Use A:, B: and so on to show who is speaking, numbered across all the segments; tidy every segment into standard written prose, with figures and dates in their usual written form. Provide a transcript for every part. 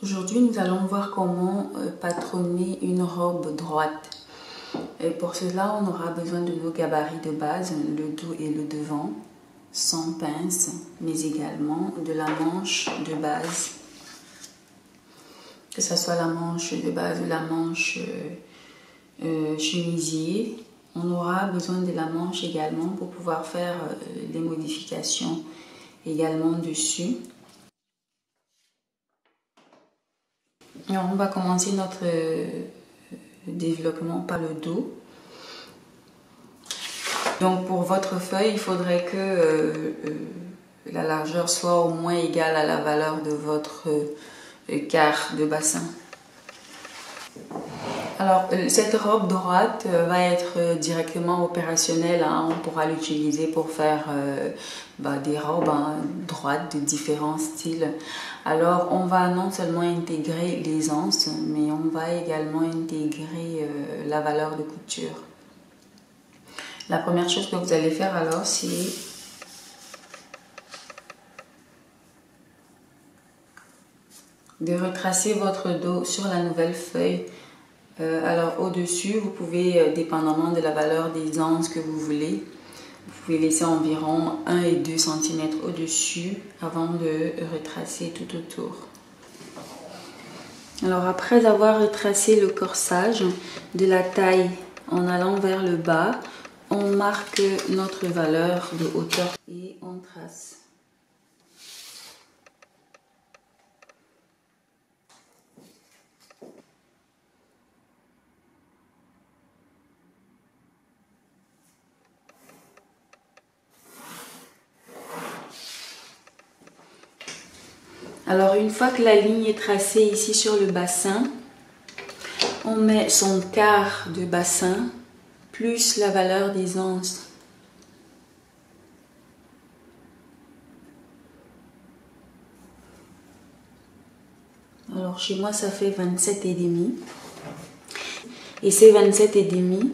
A: Aujourd'hui, nous allons voir comment patronner une robe droite. Et pour cela, on aura besoin de nos gabarits de base, le dos et le devant, sans pince, mais également de la manche de base, que ce soit la manche de base ou la manche chemisier. On aura besoin de la manche également pour pouvoir faire des modifications également dessus. Alors, on va commencer notre développement par le dos. Donc pour votre feuille, il faudrait que la largeur soit au moins égale à la valeur de votre quart de bassin. Alors cette robe droite va être directement opérationnelle, hein. On pourra l'utiliser pour faire des robes droites de différents styles. Alors on va non seulement intégrer l'aisance, mais on va également intégrer la valeur de couture. La première chose que vous allez faire alors, c'est de retracer votre dos sur la nouvelle feuille. Alors au-dessus, vous pouvez, dépendamment de la valeur d'aisance que vous voulez, vous pouvez laisser environ 1 et 2 cm au-dessus avant de retracer tout autour. Alors après avoir retracé le corsage de la taille en allant vers le bas, on marque notre valeur de hauteur et on trace. Alors une fois que la ligne est tracée ici sur le bassin, on met son quart de bassin plus la valeur d'aisance. Alors chez moi ça fait 27,5. Et ces 27,5,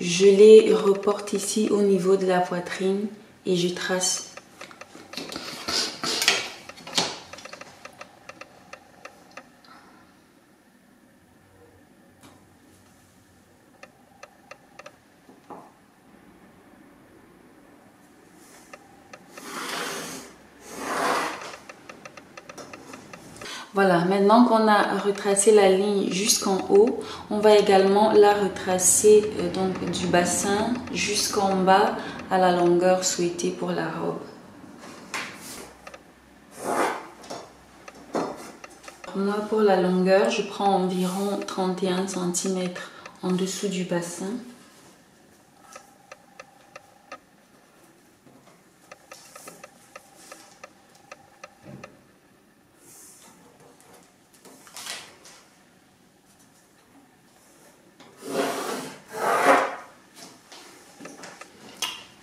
A: je les reporte ici au niveau de la poitrine et je trace. Voilà, maintenant qu'on a retracé la ligne jusqu'en haut, on va également la retracer donc du bassin jusqu'en bas à la longueur souhaitée pour la robe. Moi, pour la longueur, je prends environ 31 cm en dessous du bassin.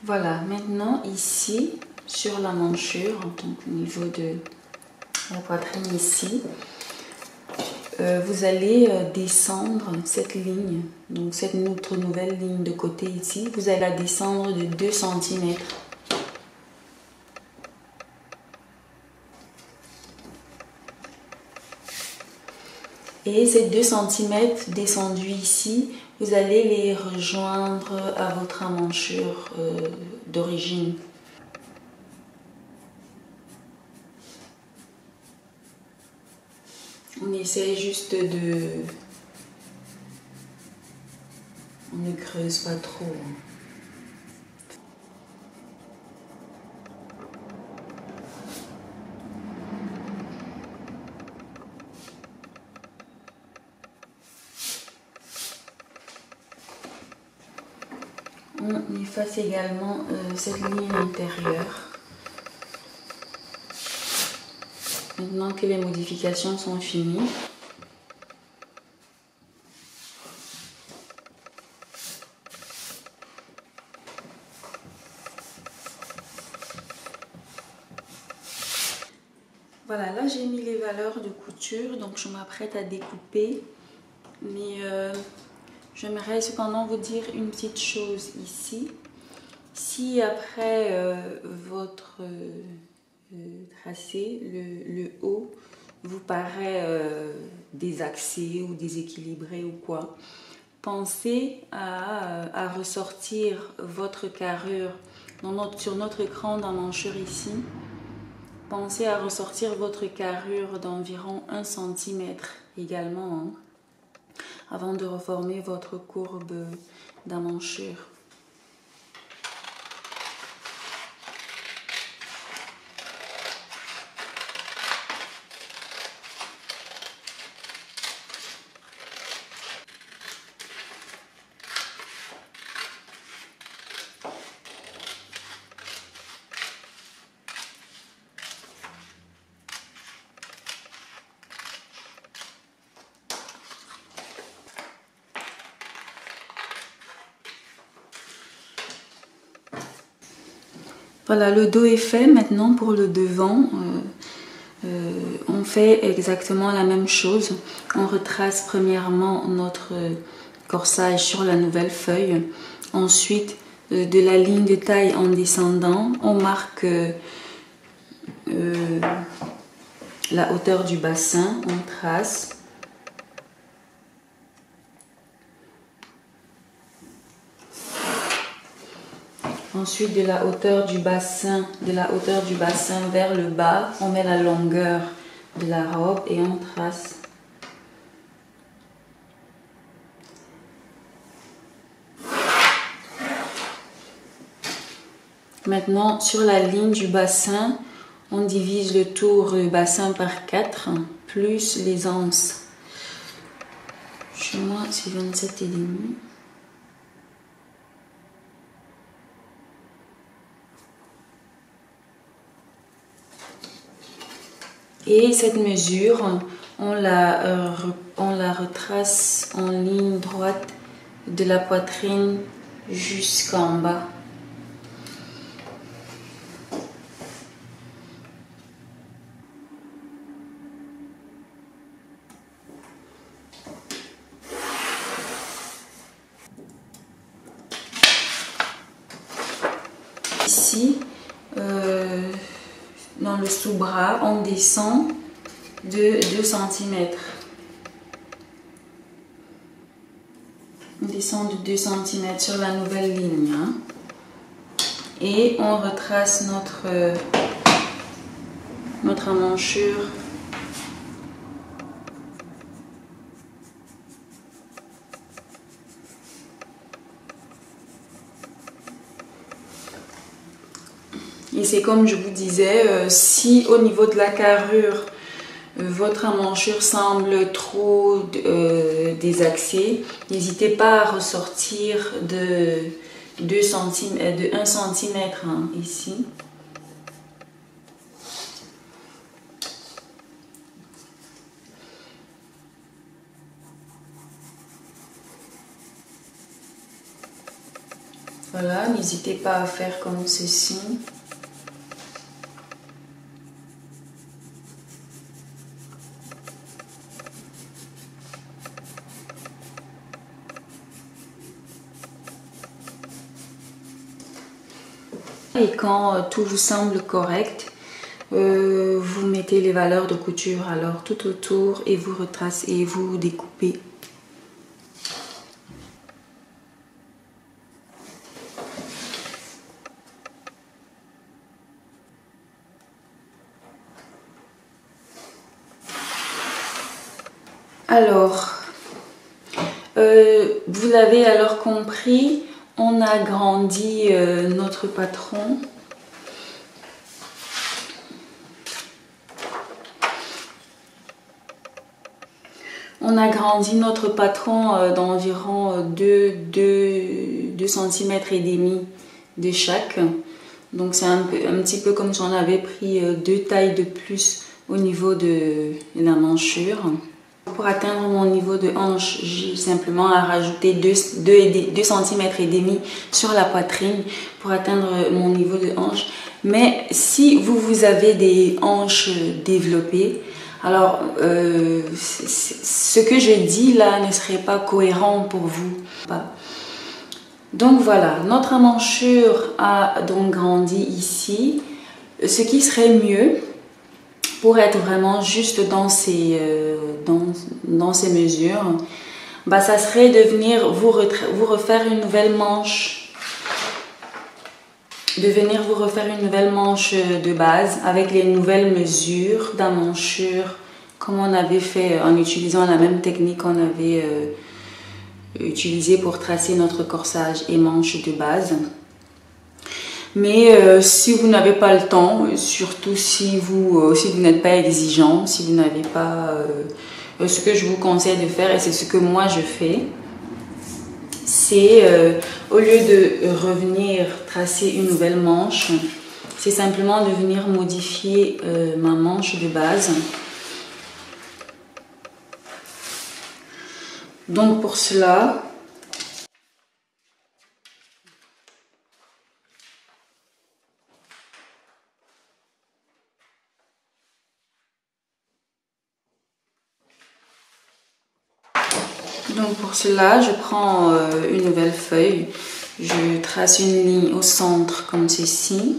A: Voilà, maintenant ici, sur la manchure, donc au niveau de la poitrine ici, vous allez descendre cette ligne, donc notre nouvelle ligne de côté ici, vous allez la descendre de 2 cm. Et ces 2 cm descendus ici, vous allez les rejoindre à votre emmanchure d'origine. On essaie juste de... On ne creuse pas trop. On efface également cette ligne intérieure. Maintenant que les modifications sont finies, voilà, là j'ai mis les valeurs de couture, donc je m'apprête à découper, mais j'aimerais cependant vous dire une petite chose ici. Si après votre tracé, le haut, vous paraît désaxé ou déséquilibré ou quoi, pensez à ressortir votre carrure sur notre écran d'emmanchure ici. Pensez à ressortir votre carrure d'environ 1 cm également, hein, avant de reformer votre courbe d'emmanchure. Voilà, le dos est fait. Maintenant pour le devant, on fait exactement la même chose. On retrace premièrement notre corsage sur la nouvelle feuille. Ensuite, de la ligne de taille en descendant, on marque la hauteur du bassin, on trace. Ensuite, de la hauteur du bassin vers le bas, on met la longueur de la robe et on trace. Maintenant, sur la ligne du bassin, on divise le tour du bassin par 4, plus les anses. Chez moi, c'est 27,5. Et cette mesure, on la retrace en ligne droite de la poitrine jusqu'en bas. Ici, dans le sous-bras, on descend de 2 cm. On descend de 2 cm sur la nouvelle ligne. Hein. Et on retrace notre emmanchure. Et c'est comme je vous disais, si au niveau de la carrure, votre emmanchure semble trop désaxée, n'hésitez pas à ressortir de 1 cm hein, ici. Voilà, n'hésitez pas à faire comme ceci. Et quand tout vous semble correct, vous mettez les valeurs de couture alors tout autour et vous retracez et vous découpez. Alors, vous l'avez alors compris, on a grandi notre patron. On a grandi notre patron d'environ 2 cm et demi de chaque. Donc c'est un petit peu comme si on avait pris 2 tailles de plus au niveau de la manchure. Pour atteindre mon niveau de hanche, j'ai simplement à rajouter 2 cm et demi sur la poitrine pour atteindre mon niveau de hanche. Mais si vous avez des hanches développées, alors ce que je dis là ne serait pas cohérent pour vous. Donc voilà, notre emmanchure a donc grandi ici. Ce qui serait mieux pour être vraiment juste dans ces mesures, bah, ça serait de venir vous refaire une nouvelle manche. De venir vous refaire une nouvelle manche de base avec les nouvelles mesures d'emmanchure comme on avait fait en utilisant la même technique qu'on avait utilisée pour tracer notre corsage et manche de base. Mais si vous n'avez pas le temps, surtout si vous n'êtes pas exigeant, si vous n'avez pas... ce que je vous conseille de faire, et c'est ce que moi je fais, c'est au lieu de revenir tracer une nouvelle manche, c'est simplement de venir modifier ma manche de base. Donc pour cela, je prends une nouvelle feuille, je trace une ligne au centre comme ceci.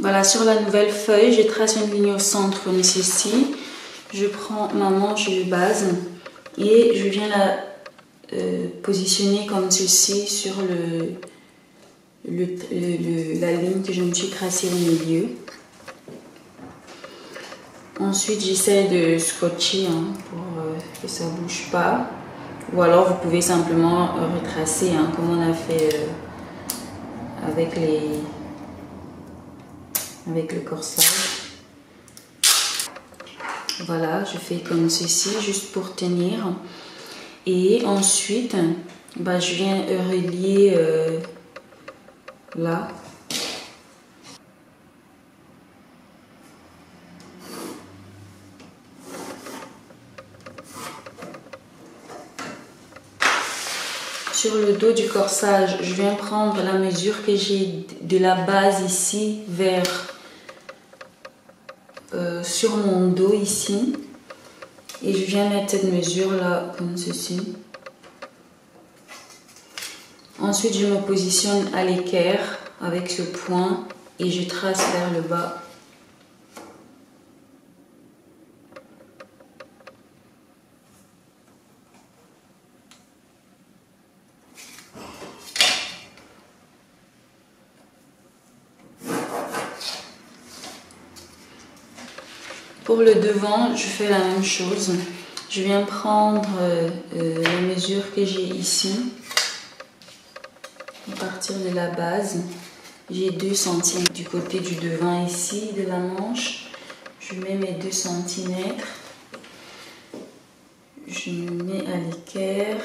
A: Voilà, sur la nouvelle feuille, je trace une ligne au centre comme ceci. Je prends ma manche de base et je viens la positionner comme ceci sur la ligne que je me suis tracée au milieu. Ensuite, j'essaie de scotcher pour que ça ne bouge pas. Ou alors, vous pouvez simplement retracer comme on a fait avec le corsage. Voilà, je fais comme ceci juste pour tenir. Et ensuite, bah, je viens relier là. Sur le dos du corsage, je viens prendre la mesure que j'ai de la base ici vers sur mon dos ici. Et je viens mettre cette mesure là comme ceci. Ensuite, je me positionne à l'équerre avec ce point et je trace vers le bas. Pour le devant, je fais la même chose. Je viens prendre la mesure que j'ai ici. À partir de la base, j'ai 2 cm du côté du devant ici de la manche. Je mets mes 2 cm. Je me mets à l'équerre.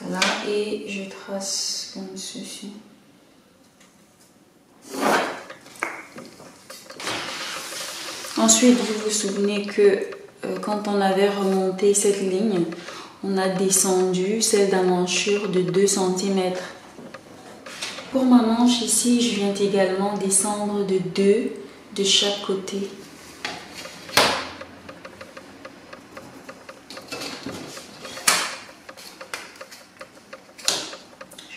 A: Voilà, et je trace comme ceci. Ensuite, vous vous souvenez que quand on avait remonté cette ligne, on a descendu celle d'emmanchure de 2 cm. Pour ma manche ici, je viens également descendre de 2 de chaque côté.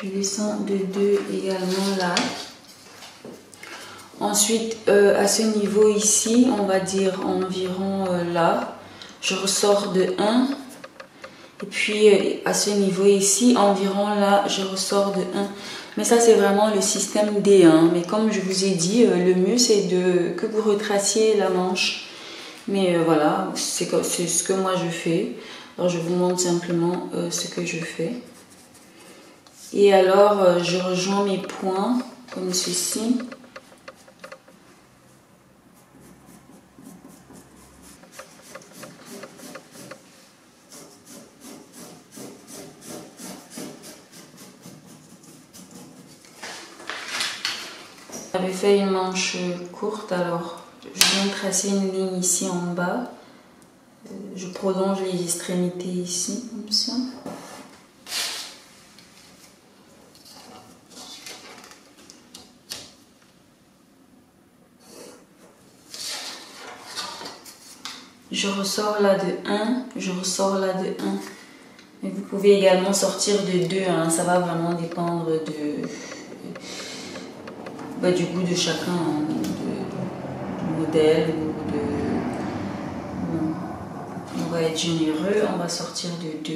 A: Je descends de 2 également là. Ensuite, à ce niveau ici, on va dire environ là, je ressors de 1. Et puis à ce niveau ici, environ là, je ressors de 1. Mais ça, c'est vraiment le système D1. Mais comme je vous ai dit, le mieux, c'est que vous retraciez la manche. Mais voilà, c'est ce que moi je fais. Alors, je vous montre simplement ce que je fais. Et alors, je rejoins mes points comme ceci. J'avais fait une manche courte, alors je viens de tracer une ligne ici en bas. Je prolonge les extrémités ici, comme ça. Je ressors là de 1, je ressors là de 1. Et vous pouvez également sortir de 2, hein. Ça va vraiment dépendre du goût de chacun, hein, du modèle. On va être généreux, on va sortir de 2.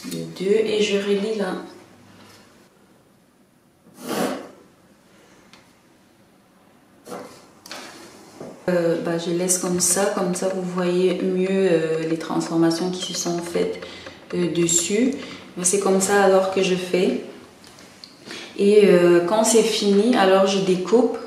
A: De 2 et je relie là. Je laisse comme ça vous voyez mieux les transformations qui se sont faites dessus. C'est comme ça alors que je fais. Et quand c'est fini, alors je découpe.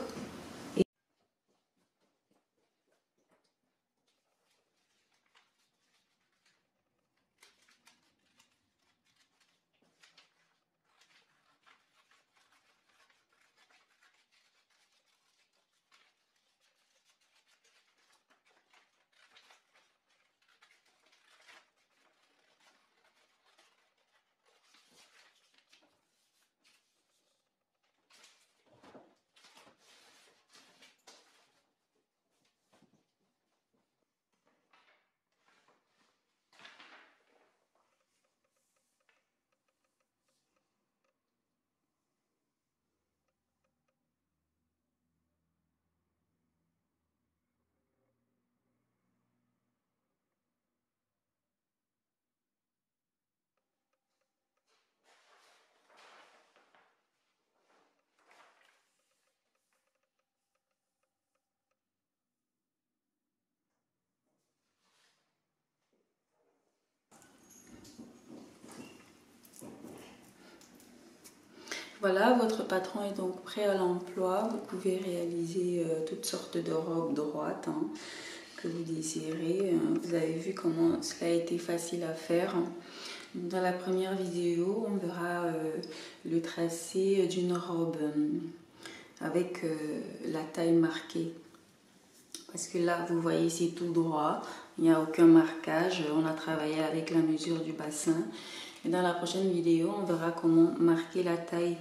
A: Voilà, votre patron est donc prêt à l'emploi. Vous pouvez réaliser toutes sortes de robes droites, hein, que vous désirez. Vous avez vu comment cela a été facile à faire. Dans la première vidéo, on verra le tracé d'une robe avec la taille marquée. Parce que là, vous voyez, c'est tout droit. Il n'y a aucun marquage. On a travaillé avec la mesure du bassin. Et dans la prochaine vidéo, on verra comment marquer la taille